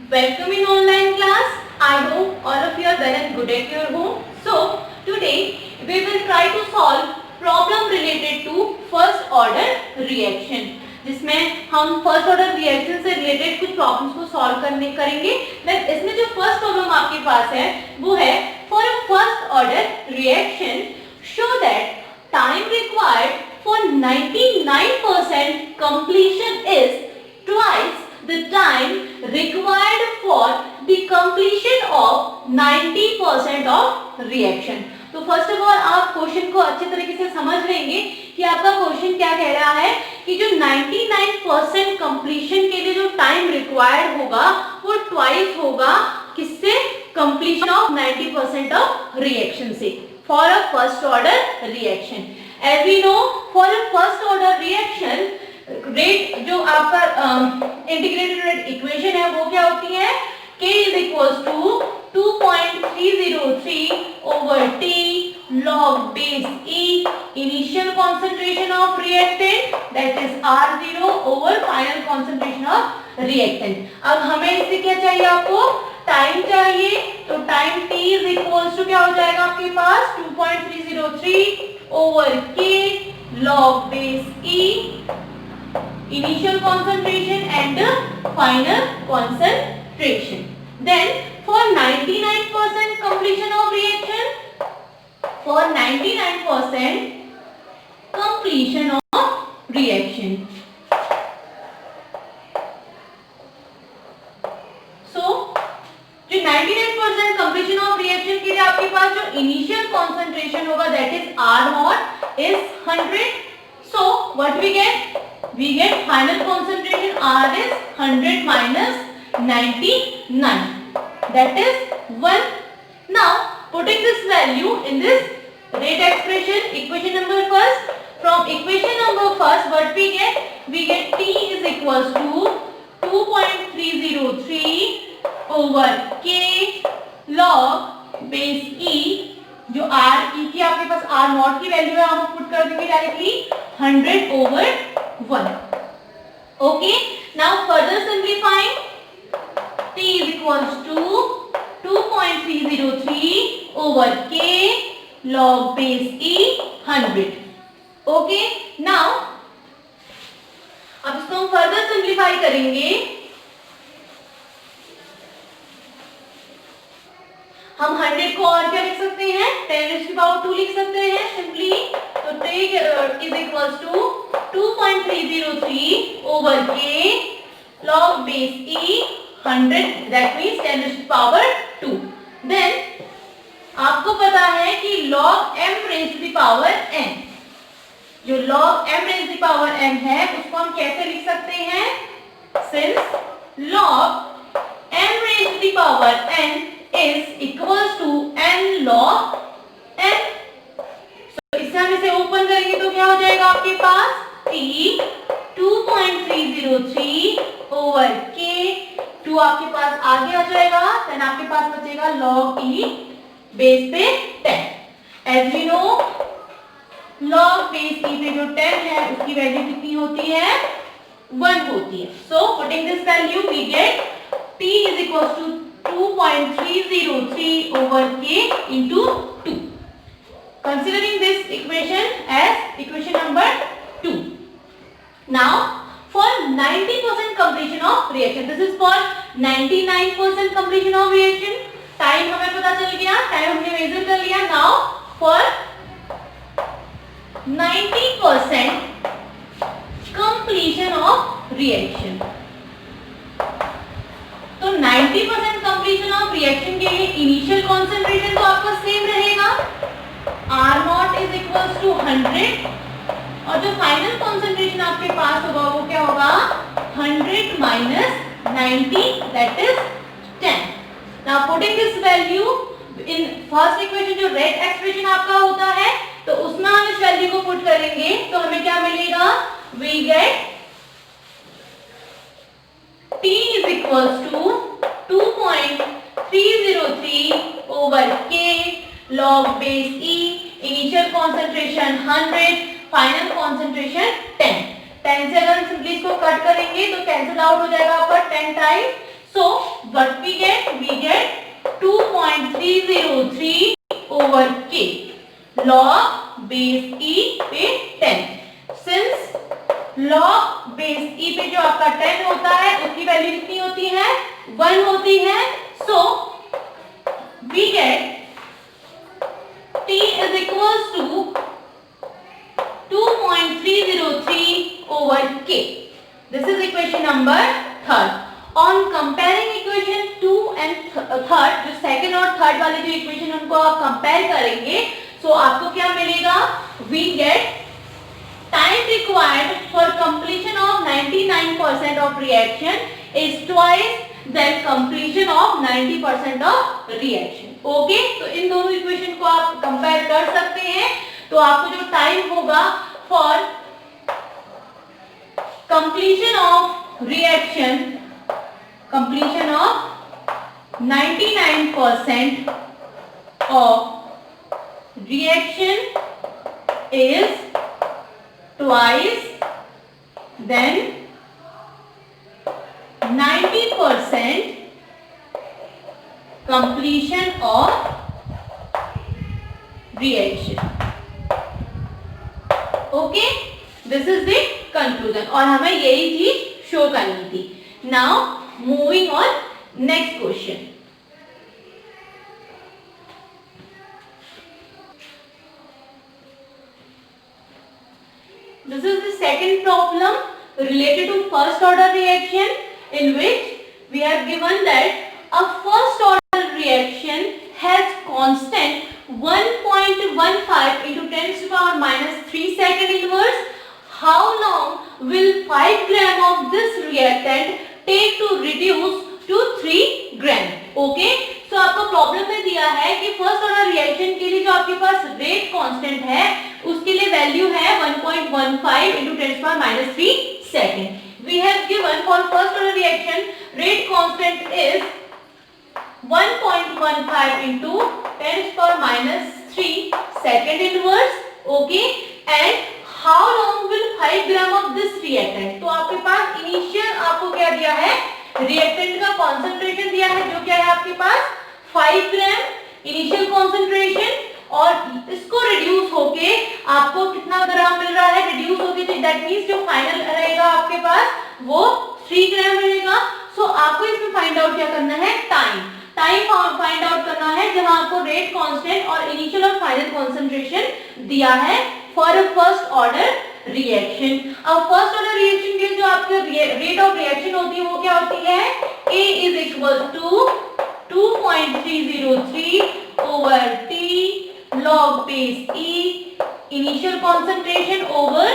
Welcome in online class. I hope all of you are well and good at your home. So today we will try to solve problem related to first order reaction. जिसमें हम first order reaction से related कुछ problems को solve करेंगे. इसमें जो first problem आपके पास है वो है for a first order reaction show that time required for 99% completion is twice the time required for the completion of 90% of reaction. तो फर्स्ट ऑफ ऑल आप क्वेश्चन को अच्छे तरीके से समझ लेंगे कि आपका क्वेश्चन क्या कह रहा है कि जो 99% कंप्लीशन के लिए जो टाइम रिक्वायर्ड होगा वो ट्वाइस होगा किससे? कंप्लीशन ऑफ 90% ऑफ रिएक्शन से for a first order reaction. As we know, for a first order reaction, rate जो आपका integrated rate equation है वो क्या होती है? K is equals to 2.303 over T log base E initial concentration of reactant that is R0 over final concentration of reactant. अब हमें इससे क्या चाहिए आपको? टाइम चाहिए. तो time T is equals to क्या हो जाएगा आपके पास? 2.303 over K log base E initial concentration and final concentration. Then for 99% completion of reaction, for 99% completion of reaction. So जो 99% completion of reaction के लिए आपके पास जो initial concentration होगा that is R naught is 100. So what we get? We get final concentration R is 100 minus 99. That is 1. Now putting this value in this rate expression, equation number first. From equation number first, what we get? We get T is equals to 2.303 over K log base E जो R E की आपके पास R not की value है हम put कर देंगे directly 100 over 1. Okay, now further simplifying T is equals to 2.303 over K log base E 100. Okay, now अब इसको हम फर्दर सिंप्लीफाई करेंगे. हम 100 को और क्या लिख सकते हैं? 10⁻² लिख सकते हैं सिंपली. तो T is equals to 2.303 over K log base E 100 that means 10⁻². Then आपको पता है कि log m raised to the power n, जो log m raised to the power n है उसको हम कैसे लिख सकते हैं? Since log m raised to the power n is equals to n log n. So इससे हम इसे ओपन करेंगे तो क्या हो जाएगा आपके पास? T 2.303 over K 2 आपके पास आगे आ जाएगा. देन आपके पास बचेगा log E बेस पे 10. As we know log base E पे जो 10 है उसकी वैल्यू कितनी होती है? 1 होती है. So putting this value we get T is equals to 2.303 over K into 2. Considering this equation as equation number 2. Now for 90% completion of reaction, this is for 99% completion of reaction. Time हमें पता चल गया, time हमने major कर लिया. Now for 90% completion of reaction. तो 90% completion of reaction के लिए इनिशियल कंसंट्रेशन तो आपका सेम रहेगा R not is equals to 100 और जो फाइनल कंसंट्रेशन आपके पास होगा वो क्या होगा? 100 minus 90 that is 10. Now putting this value in first equation जो रेट एक्सप्रेशन आपका होता है तो उसमें हम इस वैल्यू को पुट करेंगे तो हमें क्या मिलेगा? We get T is equals to 2.303 over K log base E initial concentration 100 final concentration 10. 10 से अगर हम सिंपली इसको कट करेंगे तो कैंसिल आउट हो जाएगा आपका 10 time. So what we get 2.303 over k log base e पे 10. Since log base e पे जो आपका 10 होता है उसकी वैल्यू कितनी होती है 1 होती है. So we get t is equals to 2.303 over k. This is equation number 3rd. On comparing equation 2 and 3rd, जो second और third वाले जो equation उनको आप compare करेंगे, so आपको क्या मिलेगा? We get time required for completion of 99% of reaction is twice than completion of 90% of reaction. Okay? तो इन दोनों equation को आप compare कर सकते हैं. तो आपको जो time होगा for completion of reaction, completion of 99% of reaction is twice than 90% completion of reaction. Okay? This is the conclusion. और हमें यही चीज शो करनी थी. Now moving on next question. This is the second problem related to first order reaction, in which we have given that a first order reaction has constant 1.15 into 10 to the power minus 3 second inverse. How long will 5 gram of this reactant take to reduce to 3 gram? Okay? So आपको problem में दिया है कि first order reaction के लिए जो आपके पास rate constant है उसके लिए वैल्यू है 1.15 into 10 to the power minus 3 second. We have given for first order reaction rate constant is 1.15 into 10 to the power minus 3 second inverse. Okay? And how long will 5 gram of this reactant? तो आपके पास initial आपको क्या दिया है reactant का concentration दिया है जो क्या है आपके पास 5 ग्राम इनिशियल कॉन्सेंट्रेशन, और इसको रिड्यूस होके आपको कितना ग्राम मिल रहा है रिड्यूस होके, तो दैट मींस जो फाइनल रहेगा आपके पास वो 3 ग्राम मिलेगा. सो आपको इसमें फाइंड आउट क्या करना है टाइम फाइंड आउट करना है जहां आपको रेट कांस्टेंट और इनिशियल और फाइनल कॉन्सेंट्रेशन दिया है for a first order reaction. अब फर्स्ट ऑर्डर रिएक्शन के जो आपके रेट ऑफ रिएक्शन होती है वो क्या होती है A is equal to 2.303 over T log base E initial concentration over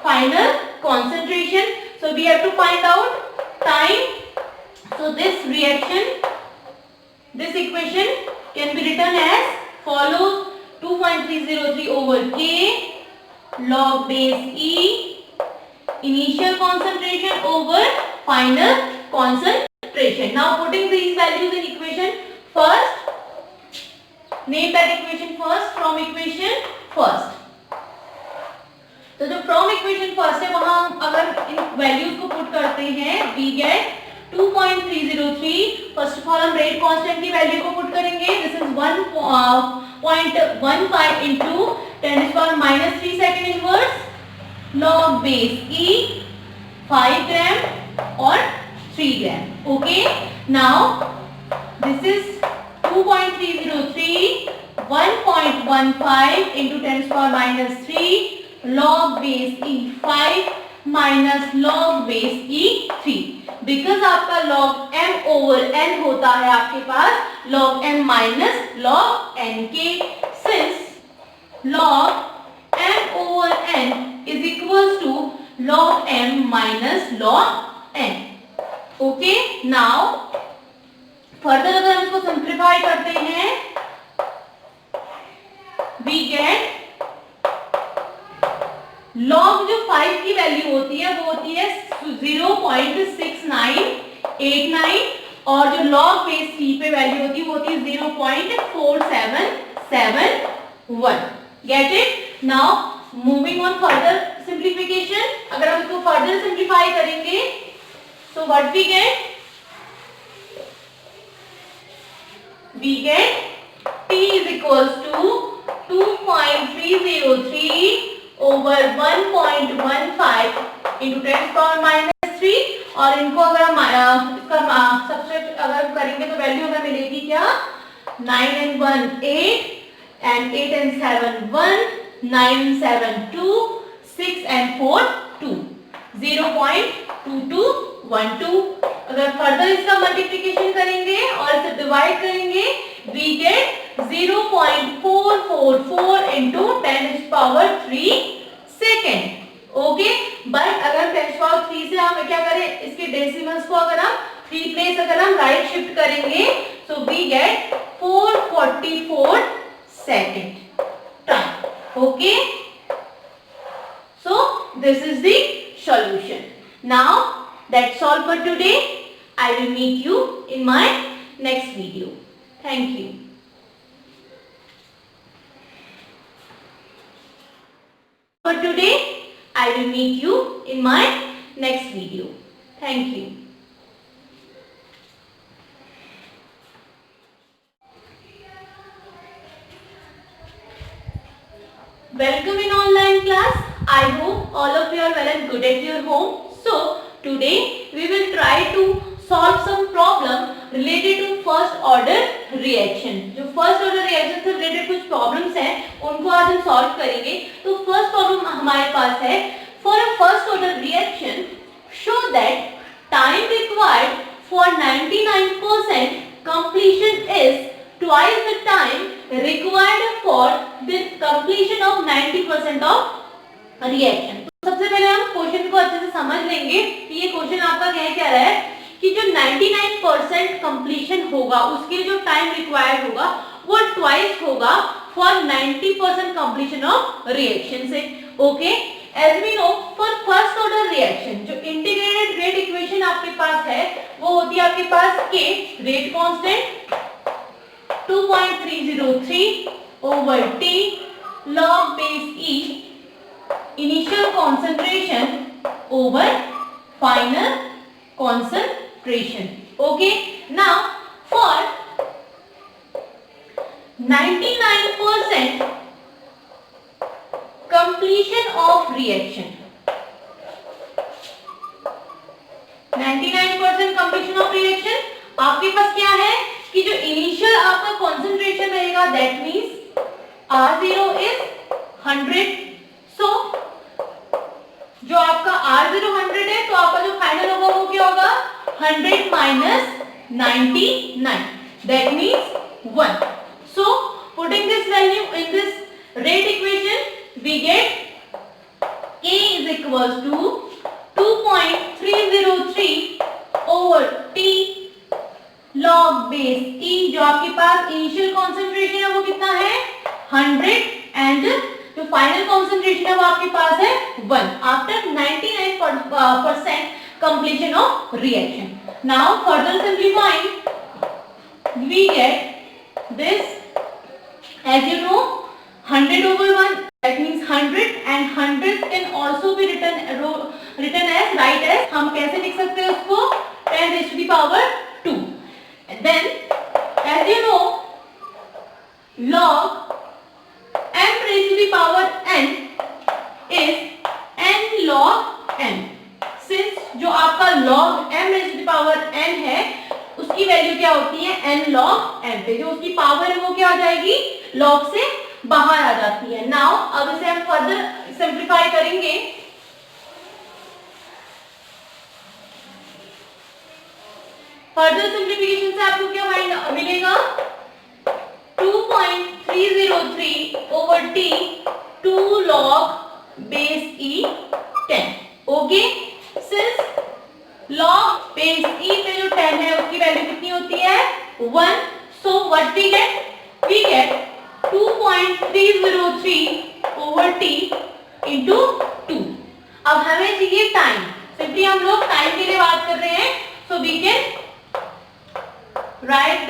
final concentration. So we have to find out time. So this reaction, this equation can be written as follows: 2.303 over K log base E initial concentration over final concentration. Now putting these values in equation first, name that equation first from equation first. तो जो from equation first है वहां अगर इन values को put करते हैं we get 2.303. First of all हम rate constant की वैल्यू को पुट करेंगे. This is 1.15 into 10 to the power minus 3 second inverse log base E 5 gram or 3 gram. Okay, now this is 2.303 1.15 into 10 to the power minus 3 log base E 5 minus log base E 3. Because आपका log m over n होता है आपके पास log m minus log n के, since log m over n is equals to log m minus log n. Okay, now further अगर हम इसको simplify करते हैं वी गेट log जो 5 की वैल्यू होती है वो होती है 0.6989 और जो log base c पे वैल्यू होती है वो होती है 0.4771. Get it? Now moving on further simplification. अगर हम इसको फर्दर सिंप्लीफाई करेंगे so what we get we get t is equals to 2.303 over 1.15 into 10 power minus 3 और इनको अगर हम इसका सब्स्ट्रैक्ट अगर करेंगे तो वैल्यू हमें मिलेगी क्या 9 and 1 8 and 8 and 7 1 9 and 7 2 6 and 4 2 0.2212 अगर फर्दर इसका मल्टीप्लिकेशन करेंगे और इसे डिवाइड करेंगे we get 0.444 into 10 power 3 second. Okay, but अगर 10 पावर 3 से हम क्या करें, इसके डेसिमल्स को अगर हम 3 प्लेस अगर हम राइट शिफ्ट करेंगे so we get 444 second time. Okay, so this is the solution. Now that's all for today. I will meet you in my next video. Thank you. For today, I will meet you in my next video. Thank you. Welcome in online class. I hope all of you are well and good at your home. So today we will try to solve some problem related to first order reaction. जो first order reaction से related कुछ problems हैं उनको आज हम solve करेंगे. तो first problem हमारे पास है for a first order reaction show that time required for 99% completion is twice the time required for the completion of 90% of reaction. तो सबसे पहले हम क्वेश्चन को अच्छे से समझ लेंगे कि ये क्वेश्चन आपका कह रहा है कि जो 99% कंप्लीशन होगा उसके जो टाइम रिक्वायर्ड होगा वो ट्वाइस होगा फॉर 90% कंप्लीशन ऑफ रिएक्शन से. Okay, as we know for first order reaction जो इंटीग्रेटेड रेट इक्वेशन आपके पास है वो होती है आपके पास के rate constant 2.303 over t log base e initial concentration over final concentration. Okay, now for 99% completion of reaction, 99% completion of reaction आपके पास क्या है कि जो इनिशियल आपका कंसंट्रेशन रहेगा दैट मींस R0 is 100. सो जो आपका R0 100 है तो आपका जो फाइनल होगा वो क्या होगा 100 minus 99 that means 1. So putting this value in this rate equation we get K is equals to 2.303 over T log base E. जो आपके पास इनिशियल कॉन्सेंट्रेशन है वो कितना है 100 एंड जो फाइनल कॉन्सेंट्रेशन है वो आपके पास है 1 after 99% completion of reaction. Now further simplifying we get this, as you know 100 over 1 that means 100 and 100 can also be written as right as हम कैसे लिख सकते हैं उसको 10 raised to the power 2. And then as you know log m raised to the power n is n log n. Since जो आपका log m raised to the power n है उसकी वैल्यू क्या होती है n log m पे जो उसकी पावर है वो क्या हो जाएगी log से बाहर आ जाती है. नाउ अब इसे हम फर्दर सिंप्लीफाई करेंगे. फर्दर सिंप्लीफिकेशन से आपको क्या मिलेगा 2.303 over t 2 log base e 10. Okay, since log base e पे जो 10 है उसकी वैल्यू कितनी होती है 1. So what we get 2.303 over t into 2. अब हमें चाहिए टाइम. सिंपली हम लोग टाइम के लिए बात कर रहे हैं. So we can write